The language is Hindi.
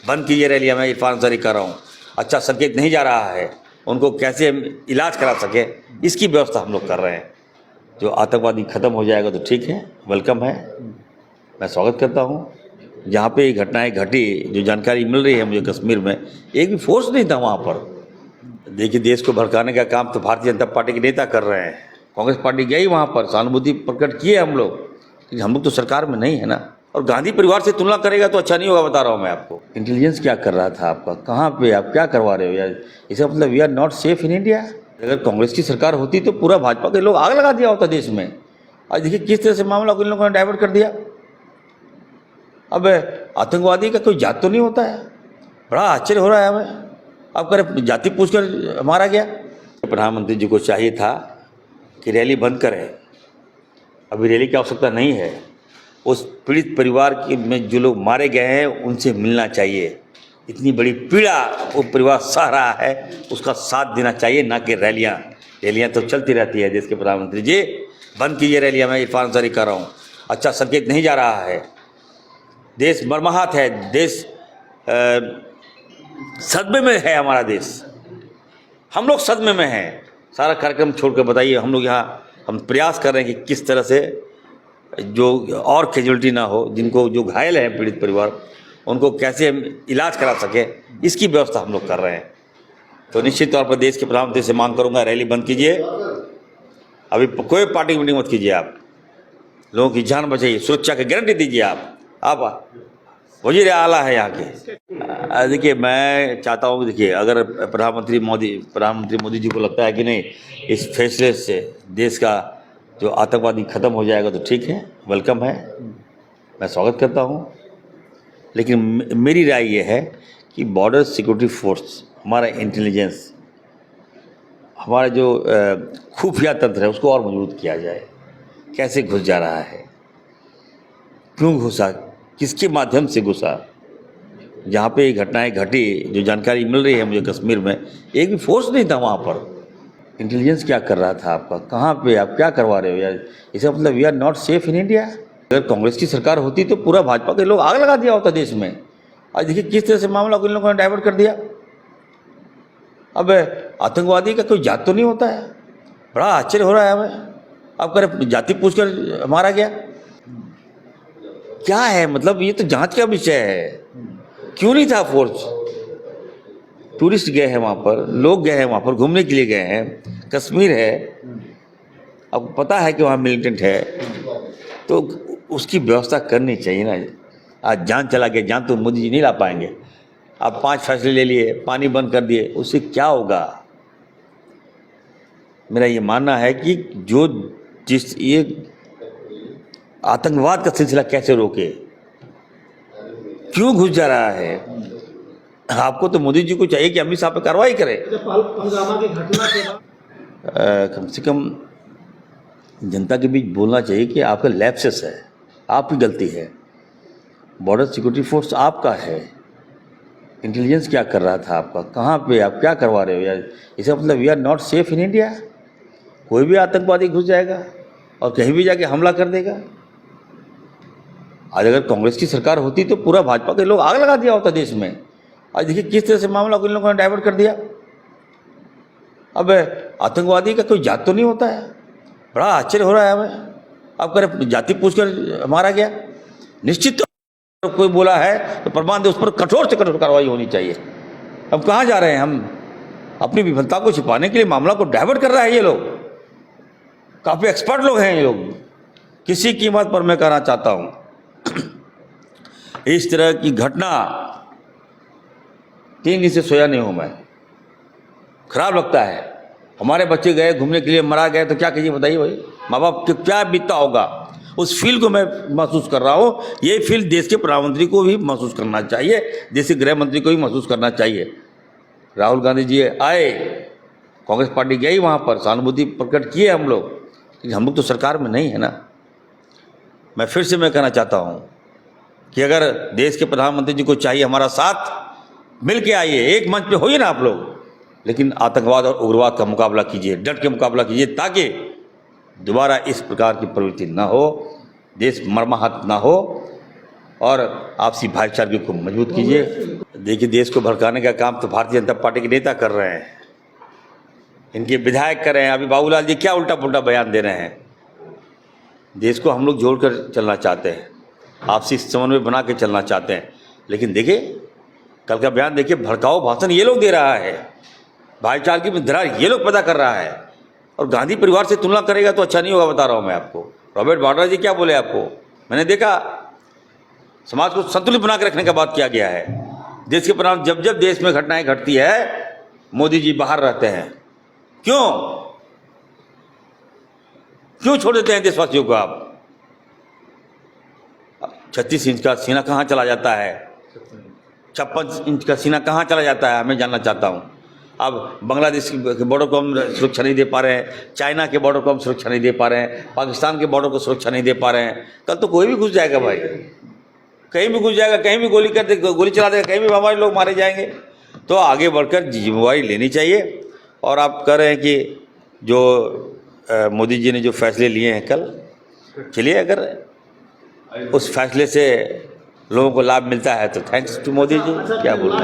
बंद कीजिए रैलियाँ। मैं इरफान अंसारी कर रहा हूँ, अच्छा संकेत नहीं जा रहा है, उनको कैसे हम इलाज करा सके इसकी व्यवस्था हम लोग कर रहे हैं। जो आतंकवादी ख़त्म हो जाएगा तो ठीक है, वेलकम है, मैं स्वागत करता हूँ। जहाँ पे ये घटनाएं घटी, जो जानकारी मिल रही है मुझे, कश्मीर में एक भी फोर्स नहीं था वहाँ पर। देखिए, देश को भड़काने का काम तो भारतीय जनता पार्टी के नेता कर रहे हैं। कांग्रेस पार्टी गई वहाँ पर, सहानुभूति प्रकट किए हम लोग, लेकिन हम लोग तो सरकार में नहीं है ना। और गांधी परिवार से तुलना करेगा तो अच्छा नहीं होगा, बता रहा हूँ मैं आपको। इंटेलिजेंस क्या कर रहा था आपका, कहाँ पे आप क्या करवा रहे हो यार? इसका मतलब we are not safe in India. अगर कांग्रेस की सरकार होती तो पूरा भाजपा के लोग आग लगा दिया होता देश में। आज देखिए किस तरह से मामला को इन लोगों ने डाइवर्ट कर दिया। अब आतंकवादी का कोई जात तो नहीं होता है, बड़ा आश्चर्य हो रहा है हमें। अब करे जाति पूछकर मारा गया। प्रधानमंत्री जी को चाहिए था कि रैली बंद करें, अभी रैली की आवश्यकता नहीं है। उस पीड़ित परिवार के में जो लोग मारे गए हैं उनसे मिलना चाहिए। इतनी बड़ी पीड़ा वो परिवार सह रहा है, उसका साथ देना चाहिए, ना कि रैलियाँ। रैलियाँ तो चलती रहती है। देश के प्रधानमंत्री जी, बंद कीजिए रैलियाँ। मैं इरफान अंसारी कर रहा हूँ, अच्छा संकेत नहीं जा रहा है। देश मर्माहत है, देश सदमे में है, हमारा देश, हम लोग सदमे में हैं। सारा कार्यक्रम छोड़कर बताइए, हम लोग यहाँ हम प्रयास कर रहे हैं कि किस तरह से जो और कैजुअल्टी ना हो, जिनको जो घायल हैं पीड़ित परिवार, उनको कैसे हम इलाज करा सके इसकी व्यवस्था हम लोग कर रहे हैं। तो निश्चित तौर पर देश के प्रधानमंत्री से मांग करूंगा, रैली बंद कीजिए। अभी कोई पार्टी मीटिंग मत कीजिए, आप लोगों की जान बचाइए, सुरक्षा की गारंटी दीजिए। आप वजीर आला है यहाँ के। देखिए, मैं चाहता हूँ, देखिए अगर प्रधानमंत्री मोदी जी को लगता है कि नहीं, इस फैसले से देश का जो आतंकवादी ख़त्म हो जाएगा तो ठीक है, वेलकम है, मैं स्वागत करता हूँ। लेकिन मेरी राय ये है कि बॉर्डर सिक्योरिटी फोर्स, हमारा इंटेलिजेंस, हमारा जो खुफिया तंत्र है, उसको और मजबूत किया जाए। कैसे घुस जा रहा है, क्यों घुसा, किसके माध्यम से घुसा? जहाँ पे ये घटनाएं घटी, जो जानकारी मिल रही है मुझे, कश्मीर में एक भी फोर्स नहीं था वहाँ पर। इंटेलिजेंस क्या कर रहा था आपका, कहाँ पे आप क्या करवा रहे हो यार? इसका मतलब we are not safe in India. अगर कांग्रेस की सरकार होती तो पूरा भाजपा के लोग आग लगा दिया होता देश में। आज देखिए किस तरह से मामला को इन लोगों ने डाइवर्ट कर दिया। अब आतंकवादी का कोई जात तो नहीं होता है, बड़ा आश्चर्य हो रहा है हमें। अब करे जाति पूछकर मारा गया, क्या है मतलब? ये तो जांच का विषय है। क्यों नहीं था फोर्स? टूरिस्ट गए हैं वहाँ पर, लोग गए हैं वहाँ पर, घूमने के लिए गए हैं, कश्मीर है, अब पता है कि वहाँ मिलिटेंट है, तो उसकी व्यवस्था करनी चाहिए ना। आज जान चला गया, जान तो मोदी जी नहीं ला पाएंगे। आप 5 फैसले ले लिए, पानी बंद कर दिए, उससे क्या होगा? मेरा ये मानना है कि ये आतंकवाद का सिलसिला कैसे रोके, क्यों घुस जा रहा है? आपको तो मोदी जी को चाहिए कि अमित शाह पे कार्रवाई करें। पहलगाम की घटना के बाद कम से कम जनता के बीच बोलना चाहिए कि आपका लैप्सेस है, आपकी गलती है। बॉर्डर सिक्योरिटी फोर्स आपका है। इंटेलिजेंस क्या कर रहा था आपका, कहाँ पे आप क्या करवा रहे हो यार? इसका मतलब we are not safe in India. कोई भी आतंकवादी घुस जाएगा और कहीं भी जाके हमला कर देगा। आज अगर कांग्रेस की सरकार होती तो पूरा भाजपा के लोग आग लगा दिया होता देश में। आज देखिए किस तरह से मामला को इन लोगों ने डाइवर्ट कर दिया। अब आतंकवादी का कोई जात तो नहीं होता है, बड़ा आश्चर्य हो रहा है हमें। अब करे जाति पूछकर मारा गया, निश्चित तो कोई बोला है तो प्रमाण दे, उस पर कठोर से कठोर कार्रवाई होनी चाहिए। अब कहाँ जा रहे हैं हम? अपनी विफलता को छिपाने के लिए मामला को डाइवर्ट कर रहा है ये लोग। काफ़ी एक्सपर्ट लोग हैं ये लोग। किसी कीमत पर मैं कहना चाहता हूँ, इस तरह की घटना 3 दिन से सोया नहीं हूँ मैं। खराब लगता है। हमारे बच्चे गए घूमने के लिए, मरा गए तो क्या कीजिए बताइए भाई? माँ बाप को क्या बीतता होगा? उस फील को मैं महसूस कर रहा हूँ। ये फील देश के प्रधानमंत्री को भी महसूस करना चाहिए, देश के गृह मंत्री को भी महसूस करना चाहिए। राहुल गांधी जी आए, कांग्रेस पार्टी गई वहाँ पर, सहानुभूति प्रकट किए हम लोग, लेकिन हम लोग तो सरकार में नहीं है ना। मैं फिर से कहना चाहता हूँ कि अगर देश के प्रधानमंत्री जी को चाहिए हमारा साथ, मिल के आइए, एक मंच पे होइए ना आप लोग, लेकिन आतंकवाद और उग्रवाद का मुकाबला कीजिए, डट के मुकाबला कीजिए, ताकि दोबारा इस प्रकार की प्रवृत्ति ना हो, देश मर्माहत ना हो, और आपसी भाईचारे को मजबूत कीजिए। देखिए, देश को भड़काने का काम तो भारतीय जनता पार्टी के नेता कर रहे हैं, इनके विधायक कर रहे हैं। अभी बाबूलाल जी क्या उल्टा पुल्टा बयान दे रहे हैं। देश को हम लोग जोड़कर चलना चाहते हैं, आपसी समन्वय बना के चलना चाहते हैं, लेकिन देखिए कल का बयान देखिए, भड़काऊ भाषण ये लोग दे रहा है, भाईचारे की दरार ये लोग पैदा कर रहा है, और गांधी परिवार से तुलना करेगा तो अच्छा नहीं होगा, बता रहा हूँ मैं आपको। रॉबर्ट वाड्रा जी क्या बोले आपको, मैंने देखा, समाज को संतुलित बना के रखने का बात किया गया है। देश के परिणाम जब जब देश में घटनाएं घटती है, मोदी जी बाहर रहते हैं। क्यों छोड़ देते हैं देशवासियों को आप? 36 इंच का सीना कहाँ चला जाता है, 56 इंच का सीना कहाँ चला जाता है, मैं जानना चाहता हूँ। अब बांग्लादेश के बॉर्डर को हम सुरक्षा नहीं दे पा रहे हैं, चाइना के बॉर्डर को हम सुरक्षा नहीं दे पा रहे हैं, पाकिस्तान के बॉर्डर को सुरक्षा नहीं दे पा रहे हैं। कल तो कोई भी घुस जाएगा भाई, कहीं भी घुस जाएगा, कहीं भी गोली चला देगा, कहीं भी हमारे लोग मारे जाएंगे। तो आगे बढ़कर जिम्मेवारी लेनी चाहिए। और आप कह रहे हैं कि जो मोदी जी ने जो फैसले लिए हैं कल, चलिए अगर उस फैसले से लोगों को लाभ मिलता है तो थैंक्स टू मोदी जी, क्या बोलूं।